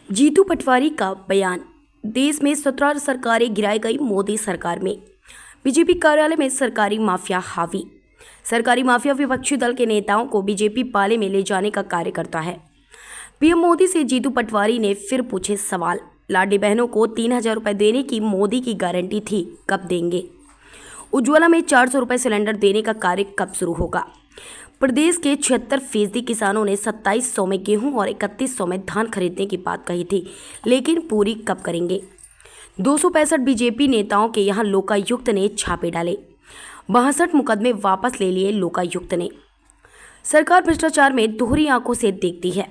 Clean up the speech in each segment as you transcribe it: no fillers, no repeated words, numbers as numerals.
जीतू पटवारी का बयान। देश में 17 सरकारें गिराई गई मोदी सरकार में। बीजेपी कार्यालय में सरकारी माफिया हावी। सरकारी माफिया विपक्षी दल के नेताओं को बीजेपी पाले में ले जाने का कार्य करता है। पीएम मोदी से जीतू पटवारी ने फिर पूछे सवाल। लाडली बहनों को 3,000 रुपये देने की मोदी की गारंटी थी, कब देंगे? उज्ज्वला में 400 रुपये सिलेंडर देने का कार्य कब शुरू होगा? प्रदेश के 76% किसानों ने 2700 में गेहूं और 3100 में धान खरीदने की बात कही थी, लेकिन पूरी कब करेंगे? 265 बीजेपी नेताओं के यहां लोकायुक्त ने छापे डाले। 62 मुकदमे वापस ले लिए लोकायुक्त ने। सरकार भ्रष्टाचार में दोहरी आंखों से देखती है।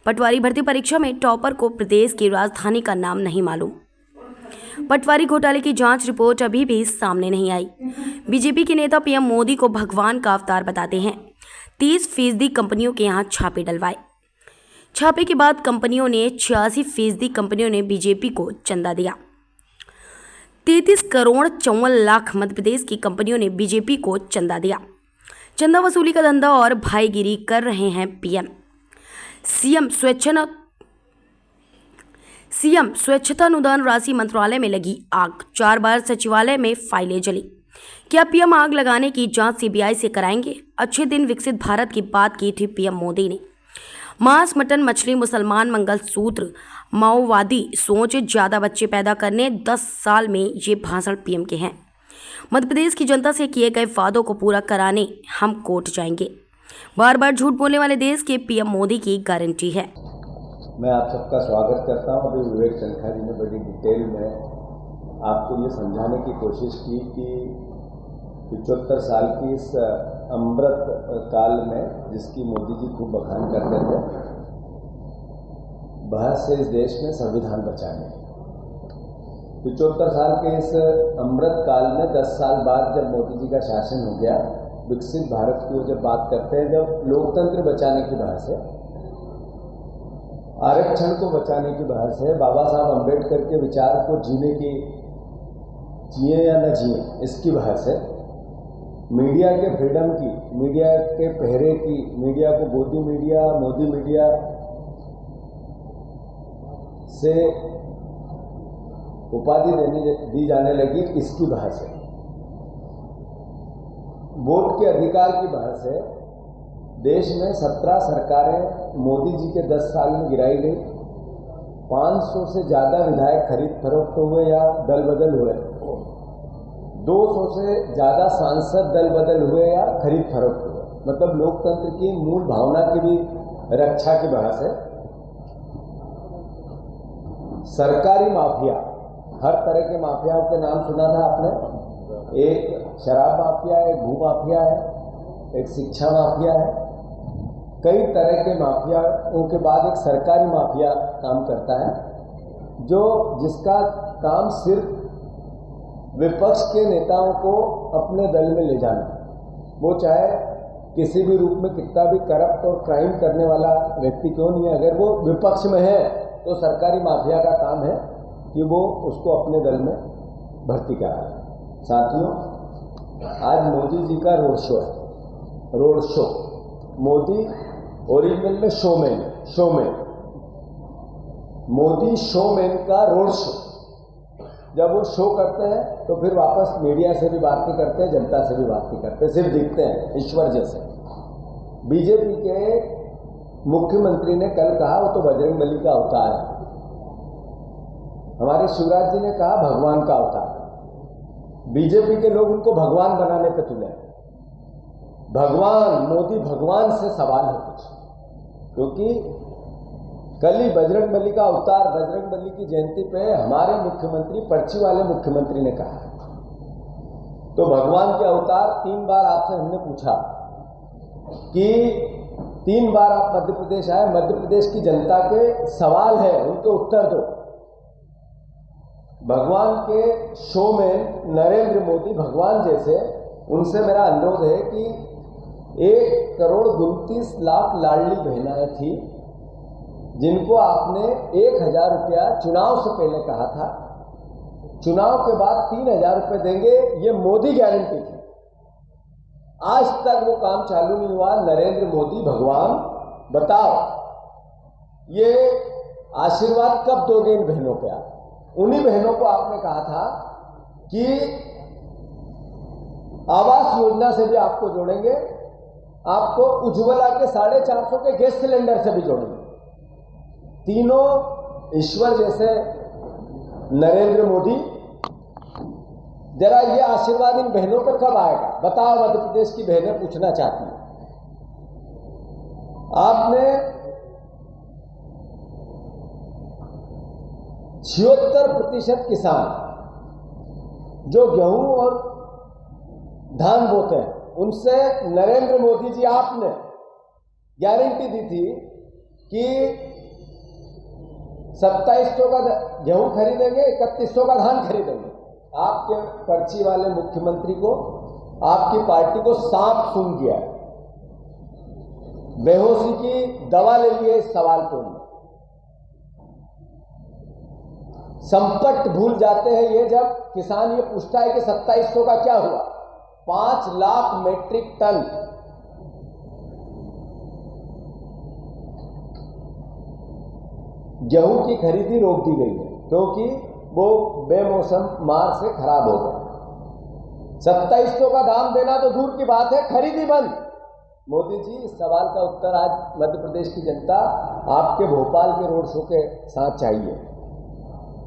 पटवारी भर्ती परीक्षा में टॉपर को प्रदेश की राजधानी का नाम नहीं मालूम। पटवारी घोटाले की जांच रिपोर्ट अभी भी सामने नहीं आई। बीजेपी के नेता पीएम मोदी को भगवान का अवतार बताते हैं। 30% कंपनियों के यहाँ छापे डलवाए। छापे के बाद कंपनियों ने 86% कंपनियों ने बीजेपी को चंदा दिया। 33 करोड़ 54 लाख मध्य प्रदेश की कंपनियों ने बीजेपी को चंदा दिया। चंदा वसूली का धंधा और भाईगिरी कर रहे हैं पीएम। सीएम स्वच्छता अनुदान राशि मंत्रालय में लगी आग। 4 बार सचिवालय में फाइलें जली। क्या पीएम आग लगाने की जांच सीबीआई से कराएंगे? अच्छे दिन विकसित भारत की बात की थी पीएम मोदी ने। मांस, मटन, मछली, मुसलमान, मंगलसूत्र, माओवादी सोच, ज्यादा बच्चे पैदा करने, 10 साल में ये भाषण पीएम के हैं। मध्य प्रदेश की जनता से किए गए वादों को पूरा कराने हम कोर्ट जाएंगे। बार बार झूठ बोलने वाले देश के पीएम मोदी की गारंटी है। मैं आप सबका स्वागत करता हूं। अभी विवेक तन्खा जी ने बड़ी डिटेल में आपको ये समझाने की कोशिश की कि 75 साल की इस अमृत काल में जिसकी मोदी जी खूब बखान करते थे, बहस से इस देश में संविधान बचाने। 75 साल के इस अमृत काल में 10 साल बाद जब मोदी जी का शासन हो गया, विकसित भारत की जब बात करते हैं, जब लोकतंत्र बचाने की बहस है, आरक्षण को बचाने की बहस है, बाबा साहब अम्बेडकर के विचार को जीने की, जिए या न जिए इसकी बहस है, मीडिया के फ्रीडम की, मीडिया के पहरे की, मीडिया को गोदी मीडिया, मोदी मीडिया से उपाधि दी जाने लगी, इसकी बहस है। वोट के अधिकार की बहस है। देश में 17 सरकारें मोदी जी के 10 साल में गिराई गई। 500 से ज़्यादा विधायक खरीद फरोख्त हुए या दल बदल हुए। 200 से ज़्यादा सांसद दल बदल हुए या खरीद फरोख्त हुए। मतलब लोकतंत्र की मूल भावना की भी रक्षा की बहस है। सरकारी माफिया, हर तरह के माफियाओं के नाम सुना था आपने। एक शराब माफिया है, एक भू माफिया है, एक शिक्षा माफिया है। कई तरह के माफियाओं के बाद एक सरकारी माफिया काम करता है, जिसका काम सिर्फ विपक्ष के नेताओं को अपने दल में ले जाना। वो चाहे किसी भी रूप में कितना भी करप्ट और क्राइम करने वाला व्यक्ति क्यों नहीं है, अगर वो विपक्ष में है तो सरकारी माफिया का काम है कि वो उसको अपने दल में भर्ती कराए। साथियों, आज मोदी जी का रोड शो है। Road show. मोदी ओरिजिनल में शोमैन। मोदी शोमैन का रोड शो। जब वो शो करते हैं तो फिर वापस मीडिया से भी बात नहीं करते, जनता से भी बात नहीं करते, सिर्फ दिखते हैं ईश्वर जैसे। बीजेपी के मुख्यमंत्री ने कल कहा वो तो बजरंगबली का अवतार है। हमारे शिवराज जी ने कहा भगवान का अवतार। बीजेपी के लोग उनको भगवान बनाने पे तुले। भगवान, मोदी भगवान से सवाल है कुछ, क्योंकि कल ही बजरंगबली का अवतार, बजरंगबली की जयंती पे हमारे मुख्यमंत्री, पर्ची वाले मुख्यमंत्री ने कहा। तो भगवान के अवतार 3 बार आपसे हमने पूछा कि 3 बार आप मध्य प्रदेश आए, मध्य प्रदेश की जनता के सवाल है, उनके उत्तर दो। भगवान के शो में नरेंद्र मोदी भगवान जैसे, उनसे मेरा अनुरोध है कि 1 करोड़ 29 लाख लाडली बहनाएं थी, जिनको आपने 1,000 रुपया चुनाव से पहले कहा था, चुनाव के बाद 3,000 रुपये देंगे, ये मोदी गारंटी थी। आज तक वो काम चालू नहीं हुआ। नरेंद्र मोदी भगवान, बताओ ये आशीर्वाद कब दोगे इन बहनों पे आप? उन्हीं बहनों को आपने कहा था कि आवास योजना से भी आपको जोड़ेंगे, आपको उज्ज्वला के 450 के गैस सिलेंडर से भी जोड़ेंगे। तीनों ईश्वर जैसे नरेंद्र मोदी, जरा ये आशीर्वाद इन बहनों पर कब आएगा? बताओ, मध्य प्रदेश की बहनें पूछना चाहती हैं। आपने 76% किसान जो गेहूं और धान बोते हैं, उनसे नरेंद्र मोदी जी आपने गारंटी दी थी कि 2700 का गेहूं खरीदेंगे, 3100 का धान खरीदेंगे। आपके पर्ची वाले मुख्यमंत्री को, आपकी पार्टी को सांप सूंघ गया, बेहोशी की दवा ले लिए इस सवाल को। संकट भूल जाते हैं ये जब किसान ये पूछता है कि 2700 का क्या हुआ। 5 लाख मेट्रिक टन गेहूं की खरीदी रोक दी गई है क्योंकि वो बेमौसम मार से खराब हो गए। 2700 का दाम देना तो दूर की बात है, खरीदी बंद। मोदी जी, इस सवाल का उत्तर आज मध्य प्रदेश की जनता आपके भोपाल के रोड शो के साथ चाहिए।